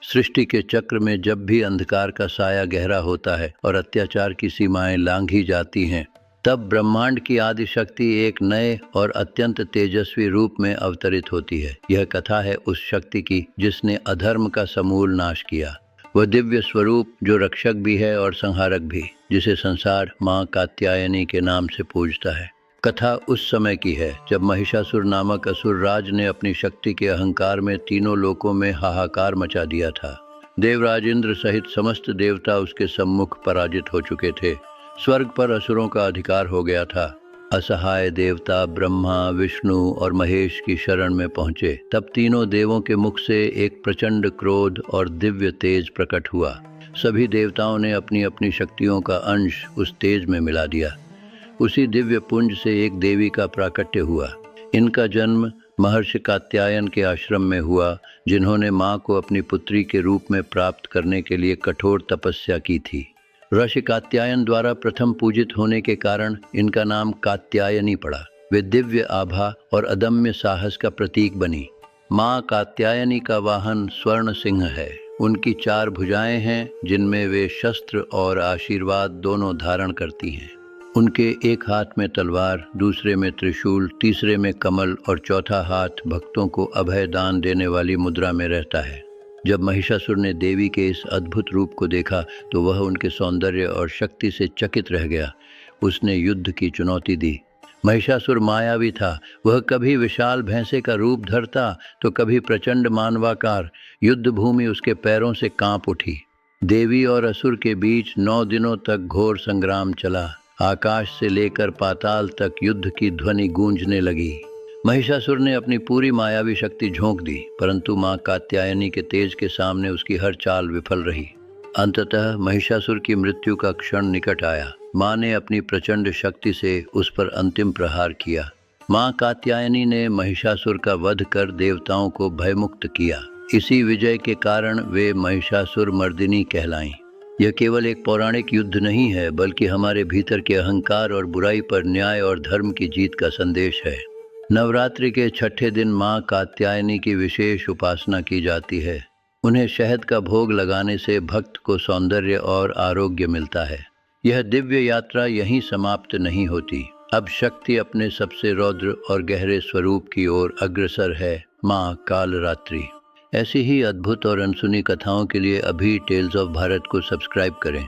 सृष्टि के चक्र में जब भी अंधकार का साया गहरा होता है और अत्याचार की सीमाएं लांघी जाती हैं, तब ब्रह्मांड की आदि शक्ति एक नए और अत्यंत तेजस्वी रूप में अवतरित होती है। यह कथा है उस शक्ति की जिसने अधर्म का समूल नाश किया। वह दिव्य स्वरूप जो रक्षक भी है और संहारक भी, जिसे संसार माँ कात्यायनी के नाम से पूजता है। कथा उस समय की है जब महिषासुर नामक असुर राज ने अपनी शक्ति के अहंकार में तीनों लोकों में हाहाकार मचा दिया था। देवराज इंद्र सहित समस्त देवता उसके सम्मुख पराजित हो चुके थे। स्वर्ग पर असुरों का अधिकार हो गया था। असहाय देवता ब्रह्मा, विष्णु और महेश की शरण में पहुंचे। तब तीनों देवों के मुख से एक प्रचंड क्रोध और दिव्य तेज प्रकट हुआ। सभी देवताओं ने अपनी अपनी शक्तियों का अंश उस तेज में मिला दिया। उसी दिव्य पुंज से एक देवी का प्राकट्य हुआ। इनका जन्म महर्षि कात्यायन के आश्रम में हुआ, जिन्होंने माँ को अपनी पुत्री के रूप में प्राप्त करने के लिए कठोर तपस्या की थी। ऋषि कात्यायन द्वारा प्रथम पूजित होने के कारण इनका नाम कात्यायनी पड़ा। वे दिव्य आभा और अदम्य साहस का प्रतीक बनी। माँ कात्यायनी का वाहन स्वर्ण सिंह है। उनकी 4 भुजाएं हैं, जिनमें वे शस्त्र और आशीर्वाद दोनों धारण करती हैं। उनके एक हाथ में तलवार, दूसरे में त्रिशूल, तीसरे में कमल और चौथा हाथ भक्तों को अभय दान देने वाली मुद्रा में रहता है। जब महिषासुर ने देवी के इस अद्भुत रूप को देखा तो वह उनके सौंदर्य और शक्ति से चकित रह गया। उसने युद्ध की चुनौती दी। महिषासुर मायावी था। वह कभी विशाल भैंसे का रूप धरता तो कभी प्रचंड मानवाकार। युद्ध भूमि उसके पैरों से कांप उठी। देवी और असुर के बीच 9 दिनों तक घोर संग्राम चला। आकाश से लेकर पाताल तक युद्ध की ध्वनि गूंजने लगी। महिषासुर ने अपनी पूरी मायावी शक्ति झोंक दी, परंतु माँ कात्यायनी के तेज के सामने उसकी हर चाल विफल रही। अंततः महिषासुर की मृत्यु का क्षण निकट आया। माँ ने अपनी प्रचंड शक्ति से उस पर अंतिम प्रहार किया। माँ कात्यायनी ने महिषासुर का वध कर देवताओं को भयमुक्त किया। इसी विजय के कारण वे महिषासुर मर्दिनी कहलाईं। यह केवल एक पौराणिक युद्ध नहीं है, बल्कि हमारे भीतर के अहंकार और बुराई पर न्याय और धर्म की जीत का संदेश है। नवरात्रि के 6ठे दिन माँ कात्यायनी की विशेष उपासना की जाती है। उन्हें शहद का भोग लगाने से भक्त को सौंदर्य और आरोग्य मिलता है। यह दिव्य यात्रा यहीं समाप्त नहीं होती। अब शक्ति अपने सबसे रौद्र और गहरे स्वरूप की ओर अग्रसर है, माँ कालरात्रि। ऐसी ही अद्भुत और अनसुनी कथाओं के लिए अभी टेल्स ऑफ भारत को सब्सक्राइब करें।